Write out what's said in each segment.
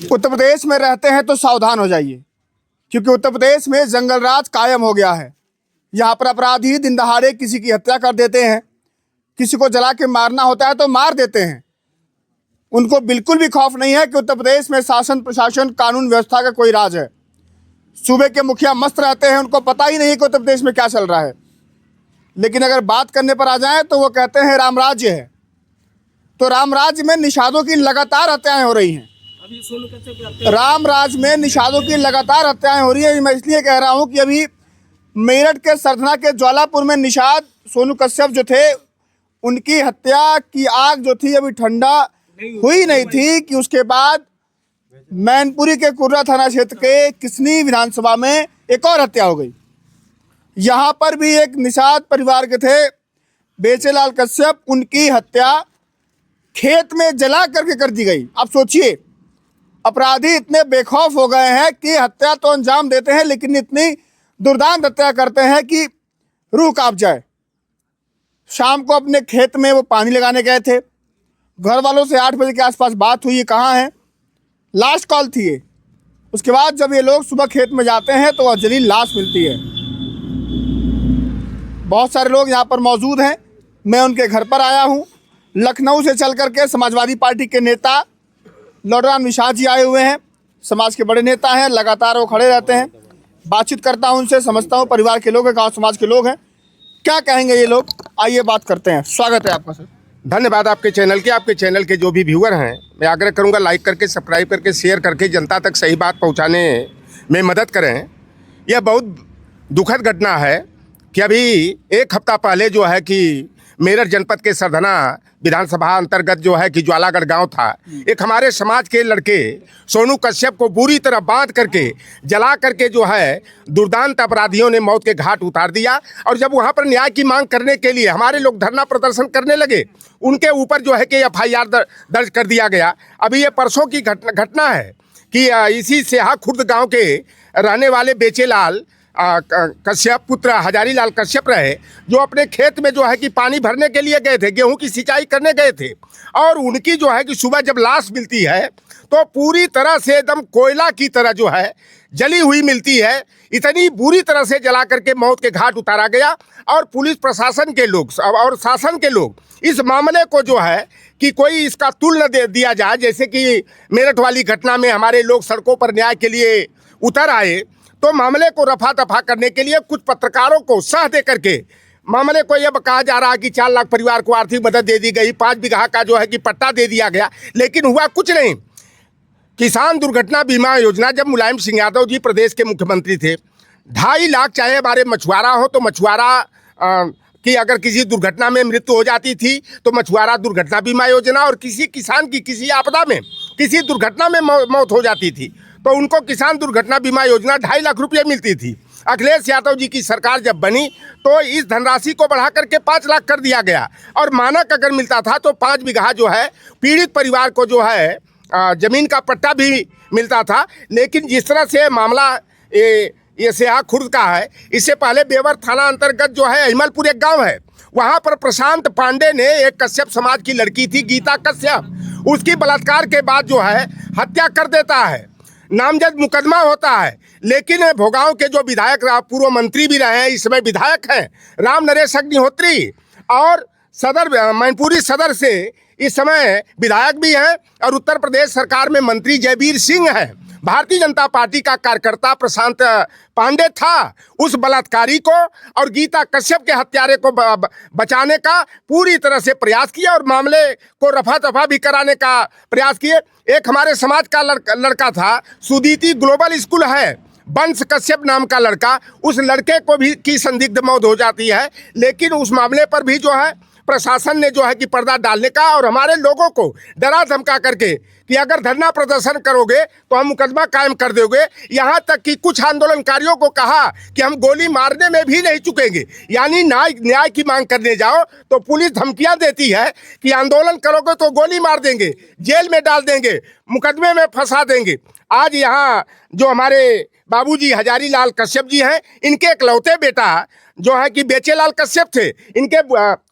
उत्तर प्रदेश में रहते हैं तो सावधान हो जाइए, क्योंकि उत्तर प्रदेश में जंगल राज कायम हो गया है। यहाँ पर अपराधी दिन दहाड़े किसी की हत्या कर देते हैं, किसी को जला के मारना होता है तो मार देते हैं। उनको बिल्कुल भी खौफ नहीं है कि उत्तर प्रदेश में शासन प्रशासन कानून व्यवस्था का कोई राज है। सूबे के मुखिया मस्त रहते हैं, उनको पता ही नहीं कि उत्तर प्रदेश में क्या चल रहा है। लेकिन अगर बात करने पर आ जाएं तो वो कहते हैं राम राज्य है। तो राम राज्य में निषादों की लगातार हत्याएं हो रही हैं। राम राज्य में निषादों की लगातार हत्याएं हो रही है। मैं इसलिए कह रहा हूं कि अभी मेरठ के सरधना के ज्वालापुर में निषाद सोनू कश्यप जो थे, उनकी हत्या की आग जो थी अभी ठंडा हुई नहीं थी कि उसके बाद मैनपुरी के कुर्रा थाना क्षेत्र के किसनी विधानसभा में एक और हत्या हो गई। यहाँ पर भी एक निषाद परिवार के थे बेचेलाल कश्यप, उनकी हत्या खेत में जला करके कर दी गई। आप सोचिए, अपराधी इतने बेखौफ हो गए हैं कि हत्या तो अंजाम देते हैं, लेकिन इतनी दुर्दांत हत्या करते हैं कि रूह कांप जाए। शाम को अपने खेत में वो पानी लगाने गए थे, घर वालों से 8 बजे के आसपास बात हुई, कहाँ हैं, लास्ट कॉल थी ये। उसके बाद जब ये लोग सुबह खेत में जाते हैं तो जलील लाश मिलती है। बहुत सारे लोग यहाँ पर मौजूद हैं, मैं उनके घर पर आया हूँ। लखनऊ से चल करके समाजवादी पार्टी के नेता लौटराम निषाद जी आए हुए हैं। समाज के बड़े नेता हैं, लगातार वो खड़े रहते हैं। बातचीत करता हूँ उनसे, समझता हूँ परिवार के लोग हैं, गाँव समाज के लोग हैं, क्या कहेंगे ये लोग। आइए बात करते हैं। स्वागत है आपका सर। धन्यवाद आपके चैनल के जो भी व्यूअर हैं, मैं आग्रह करूंगा लाइक करके, सब्सक्राइब करके, शेयर करके जनता तक सही बात पहुंचाने में मदद करें। यह बहुत दुखद घटना है कि अभी एक हफ्ता पहले जो है कि मेरठ जनपद के सरधना विधानसभा अंतर्गत जो है कि ज्वालागढ़ गांव था, एक हमारे समाज के लड़के सोनू कश्यप को बुरी तरह बांध करके जला करके जो है दुर्दांत अपराधियों ने मौत के घाट उतार दिया। और जब वहां पर न्याय की मांग करने के लिए हमारे लोग धरना प्रदर्शन करने लगे, उनके ऊपर जो है कि FIR दर्ज कर दिया गया। अभी ये परसों की घटना है कि इसी सेहा खुर्द गाँव के रहने वाले बेचेलाल कश्यप पुत्र हजारीलाल कश्यप रहे, जो अपने खेत में जो है कि पानी भरने के लिए गए थे, गेहूं की सिंचाई करने गए थे। और उनकी जो है कि सुबह जब लाश मिलती है तो पूरी तरह से एकदम कोयला की तरह जो है जली हुई मिलती है। इतनी बुरी तरह से जला करके मौत के घाट उतारा गया। और पुलिस प्रशासन के लोग और शासन के लोग इस मामले को जो है कि कोई इसका तुल न दे दिया जाए। जैसे कि मेरठ वाली घटना में हमारे लोग सड़कों पर न्याय के लिए उतर आए, तो मामले को रफा दफा करने के लिए कुछ पत्रकारों को सह दे करके मामले को यह कहा जा रहा है कि 4 लाख परिवार को आर्थिक मदद दे दी गई, 5 बीघा का जो है कि पट्टा दे दिया गया, लेकिन हुआ कुछ नहीं। किसान दुर्घटना बीमा योजना, जब मुलायम सिंह यादव जी प्रदेश के मुख्यमंत्री थे, 2.5 लाख, चाहे हमारे मछुआरा हो तो मछुआरा कि अगर किसी दुर्घटना में मृत्यु हो जाती थी तो मछुआरा दुर्घटना बीमा योजना, और किसी किसान की किसी आपदा में किसी दुर्घटना में मौत हो जाती थी तो उनको किसान दुर्घटना बीमा योजना 2.5 लाख रुपये मिलती थी। अखिलेश यादव जी की सरकार जब बनी तो इस धनराशि को बढ़ा करके 5 लाख कर दिया गया। और मानक अगर मिलता था तो 5 बीघा जो है पीड़ित परिवार को जो है जमीन का पट्टा भी मिलता था। लेकिन जिस तरह से मामला ये सेहा खुर्द का है, इससे पहले बेवर थाना अंतर्गत जो है अहिमलपुर एक गाँव है, वहाँ पर प्रशांत पांडे ने एक कश्यप समाज की लड़की थी गीता कश्यप, उसकी बलात्कार के बाद जो है हत्या कर देता है। नामजद मुकदमा होता है। लेकिन भोगांव के जो विधायक पूर्व मंत्री भी रहे हैं, इस समय विधायक हैं राम नरेश अग्निहोत्री, और सदर मैनपुरी सदर से इस समय विधायक भी हैं, और उत्तर प्रदेश सरकार में मंत्री जयवीर सिंह हैं। भारतीय जनता पार्टी का कार्यकर्ता प्रशांत पांडे था। उस बलात्कारी को और गीता कश्यप के हत्यारे को बचाने का पूरी तरह से प्रयास किया और मामले को रफा दफा भी कराने का प्रयास किए। एक हमारे समाज का लड़का था, सुदीति ग्लोबल स्कूल है, वंश कश्यप नाम का लड़का, उस लड़के को भी की संदिग्ध मौत हो जाती है। लेकिन उस मामले पर भी जो है प्रशासन ने जो है कि पर्दा डालने का और हमारे लोगों को डरा धमका करके कि अगर धरना प्रदर्शन करोगे तो हम मुकदमा कायम कर दोगे। यहाँ तक कि कुछ आंदोलनकारियों को कहा कि हम गोली मारने में भी नहीं चुकेंगे। यानी न्याय की मांग करने जाओ तो पुलिस धमकियाँ देती है कि आंदोलन करोगे तो गोली मार देंगे, जेल में डाल देंगे, मुकदमे में फंसा देंगे। आज यहाँ जो हमारे बाबूजी हजारीलाल कश्यप जी हैं, इनके इकलौते बेटा जो है कि बेचेलाल कश्यप थे, इनके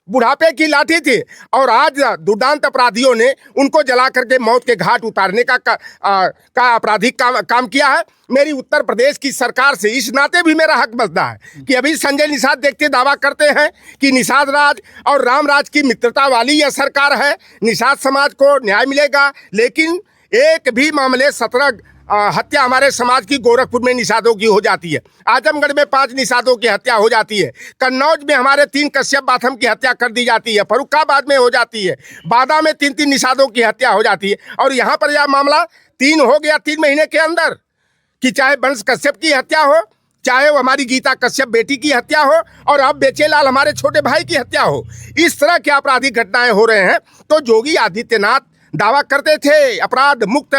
बुढ़ापे की लाठी थी और आज दुर्दांत अपराधियों ने उनको जला करके मौत के घाट उतारने का आपराधिक काम किया है। मेरी उत्तर प्रदेश की सरकार से इस नाते भी मेरा हक बनता है कि अभी संजय निषाद देखते दावा करते हैं कि निषाद राज और राम राज की मित्रता वाली यह सरकार है, निषाद समाज को न्याय मिलेगा। लेकिन एक भी मामले 17 हत्या हमारे समाज की गोरखपुर में निषादों की हो जाती है, आजमगढ़ में 5 निषादों की हत्या हो जाती है, कन्नौज में हमारे 3 कश्यप बाथम की हत्या कर दी जाती है, फर्रुखाबाद में हो जाती है, बादा में 3-3 निषादों की हत्या हो जाती है। और यहाँ पर यह मामला 3 हो गया 3 महीने के अंदर, कि चाहे वंश कश्यप की हत्या हो, चाहे वो हमारी गीता कश्यप बेटी की हत्या हो, और अब बेचेलाल हमारे छोटे भाई की हत्या हो। इस तरह की आपराधिक घटनाएं हो रहे हैं। तो योगी आदित्यनाथ दावा करते थे अपराध मुक्त,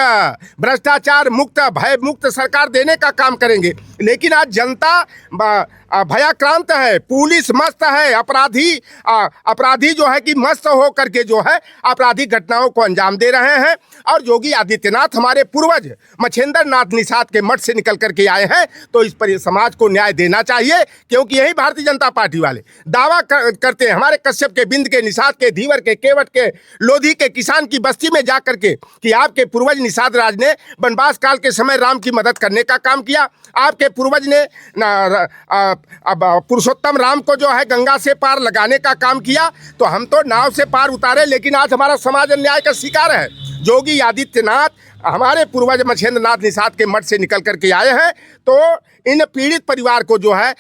भ्रष्टाचार मुक्त, भय मुक्त सरकार देने का काम करेंगे, लेकिन आज जनता भयाक्रांत है, पुलिस मस्त है, अपराधी जो है कि मस्त हो करके जो है आपराधिक घटनाओं को अंजाम दे रहे हैं। और योगी आदित्यनाथ हमारे पूर्वज मछेंद्र नाथ निषाद के मठ से निकल करके आए हैं, तो इस पर समाज को न्याय देना चाहिए, क्योंकि यही भारतीय जनता पार्टी वाले दावा करते हैं हमारे कश्यप के, बिंद के, निषाद के, धीवर के, केवट के, लोधी के किसान की बस्ती में जा करके कि आपके पूर्वज निषाद राज ने वनवास काल के समय राम की मदद करने का काम किया, आपके पूर्वज ने अब पुरुषोत्तम राम को जो है गंगा से पार लगाने का काम किया, तो हम तो नाव से पार उतारे, लेकिन आज हमारा समाज अन्याय का शिकार है। योगी आदित्यनाथ हमारे पूर्वज मछेंद्र नाथ निषाद के मठ से निकल करके आए हैं, तो इन पीड़ित परिवार को जो है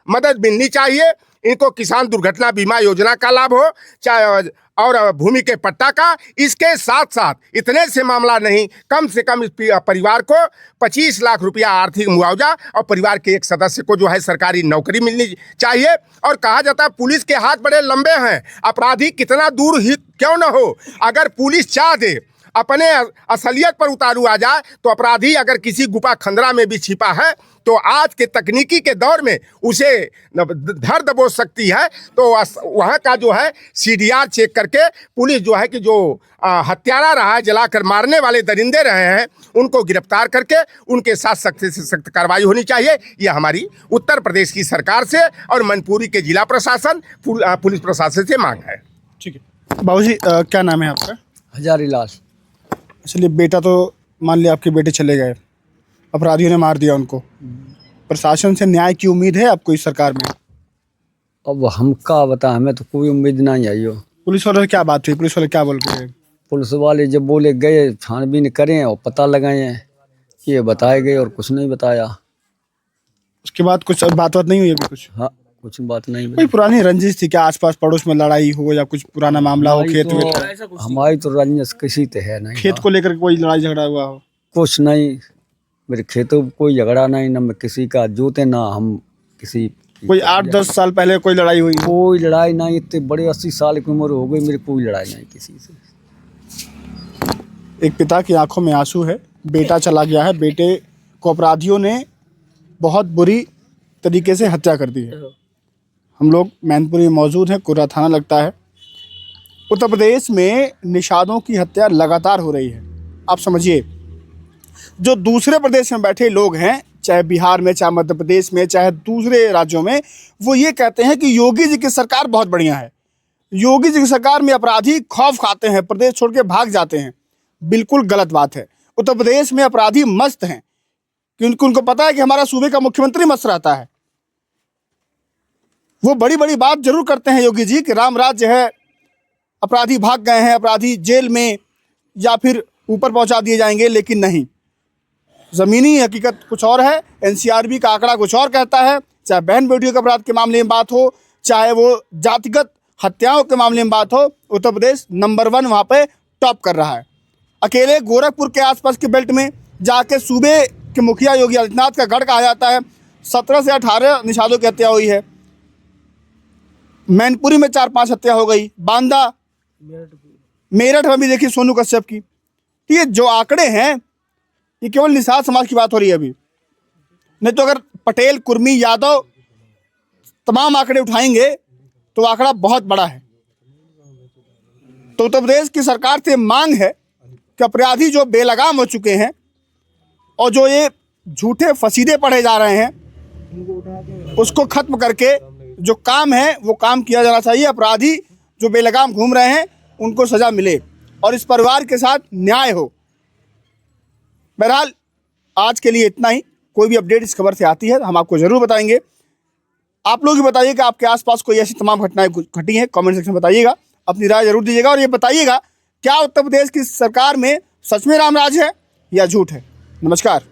मदद मिलनी चाहिए। इनको किसान दुर्घटना बीमा योजना का लाभ हो, चाहे और भूमि के पट्टा का। इसके साथ साथ इतने से मामला नहीं, कम से कम इस परिवार को 25 लाख रुपया आर्थिक मुआवजा और परिवार के एक सदस्य को जो है सरकारी नौकरी मिलनी चाहिए। और कहा जाता है पुलिस के हाथ बड़े लंबे हैं, अपराधी कितना दूर ही क्यों न हो, अगर पुलिस चाह दे अपने असलियत पर उतारू आ जाए, तो अपराधी अगर किसी गुफा खंदरा में भी छिपा है तो आज के तकनीकी के दौर में उसे धर दबोच सकती है। तो वहाँ का जो है CDR चेक करके पुलिस जो है कि जो हत्यारा रहा है, जलाकर मारने वाले दरिंदे रहे हैं, उनको गिरफ्तार करके उनके साथ सख्त से सख्त कार्रवाई होनी चाहिए। यह हमारी उत्तर प्रदेश की सरकार से और मैनपुरी के जिला प्रशासन, पुलिस प्रशासन से मांग है। ठीक है बाबूजी, क्या नाम है आपका? हजारीलाल। इसलिए बेटा तो मान लिया आपके बेटे चले गए, अपराधियों ने मार दिया उनको, प्रशासन से न्याय की उम्मीद है आपको इस सरकार में? अब हम क्या बता, हमें तो कोई उम्मीद नहीं आई हो। पुलिस वालों से क्या बात हुई? पुलिस वाले क्या बोल रहे हैं? पुलिस वाले जब बोले गए छानबीन करें और पता लगाए, ये बताए गए और कुछ नहीं बताया। उसके बाद कुछ बात नहीं हुई अभी कुछ? हाँ, कुछ बात नहीं। कोई पुरानी रंजिश थी क्या, आसपास पड़ोस में लड़ाई हो या कुछ पुराना मामला हो खेत में? हमारी तो रंजिश किसी से है नहीं। खेत को लेकर कोई लड़ाई झगड़ा हुआ हो? कुछ नहीं, मेरे खेतों में कोई झगड़ा नहीं, ना मैं किसी का जोते ना हम किसी। कोई 8-10 साल पहले कोई लड़ाई हुई? कोई लड़ाई नहीं, इतने बड़े 80 साल की उम्र हो गई, मेरी कोई लड़ाई नहीं किसी से। एक पिता की आंखों में आंसू है, बेटा चला गया है, बेटे को अपराधियों ने बहुत बुरी तरीके से हत्या कर दी है। हम लोग मैनपुरी में मौजूद हैं, कुर्रा थाना लगता है। उत्तर प्रदेश में निषादों की हत्या लगातार हो रही है। आप समझिए, जो दूसरे प्रदेश में बैठे लोग हैं, चाहे बिहार में, चाहे मध्य प्रदेश में, चाहे दूसरे राज्यों में, वो ये कहते हैं कि योगी जी की सरकार बहुत बढ़िया है, योगी जी की सरकार में अपराधी खौफ खाते हैं, प्रदेश छोड़ के भाग जाते हैं। बिल्कुल गलत बात है। उत्तर प्रदेश में अपराधी मस्त हैं, क्योंकि उनको पता है कि हमारा सूबे का मुख्यमंत्री मस्त रहता है। वो बड़ी बड़ी बात जरूर करते हैं योगी जी कि राम राज्य है, अपराधी भाग गए हैं, अपराधी जेल में या फिर ऊपर पहुंचा दिए जाएंगे, लेकिन नहीं, ज़मीनी हकीकत कुछ और है। NCRB का आंकड़ा कुछ और कहता है। चाहे बहन बेटियों के अपराध के मामले में बात हो, चाहे वो जातिगत हत्याओं के मामले में बात हो, उत्तर प्रदेश नंबर 1 वहाँ पे टॉप कर रहा है। अकेले गोरखपुर के आसपास के बेल्ट में जाके सूबे के मुखिया योगी आदित्यनाथ का गढ़ कहा जाता है। 17 से 18 निषादों की हत्या हुई है। मैनपुरी में 4-5 हत्या हो गई, बांदा, मेरठ में भी देखिए सोनू कश्यप की। ये जो आंकड़े हैं, ये केवल निषाद समाज की बात हो रही है अभी, नहीं तो अगर पटेल, कुर्मी, यादव तमाम आंकड़े उठाएंगे तो आंकड़ा बहुत बड़ा है। तो उत्तर प्रदेश की सरकार से मांग है कि अपराधी जो बेलगाम हो चुके हैं और जो ये झूठे फसीदे पढ़े जा रहे हैं, उसको खत्म करके जो काम है वो काम किया जाना चाहिए। अपराधी जो बेलगाम घूम रहे हैं उनको सज़ा मिले और इस परिवार के साथ न्याय हो। बहरहाल आज के लिए इतना ही। कोई भी अपडेट इस खबर से आती है तो हम आपको ज़रूर बताएंगे। आप लोग भी बताइए कि आपके आसपास कोई ऐसी तमाम घटनाएं घटी हैं, कमेंट सेक्शन में बताइएगा, अपनी राय जरूर दीजिएगा और ये बताइएगा क्या उत्तर प्रदेश की सरकार में सच में रामराज है या झूठ है। नमस्कार।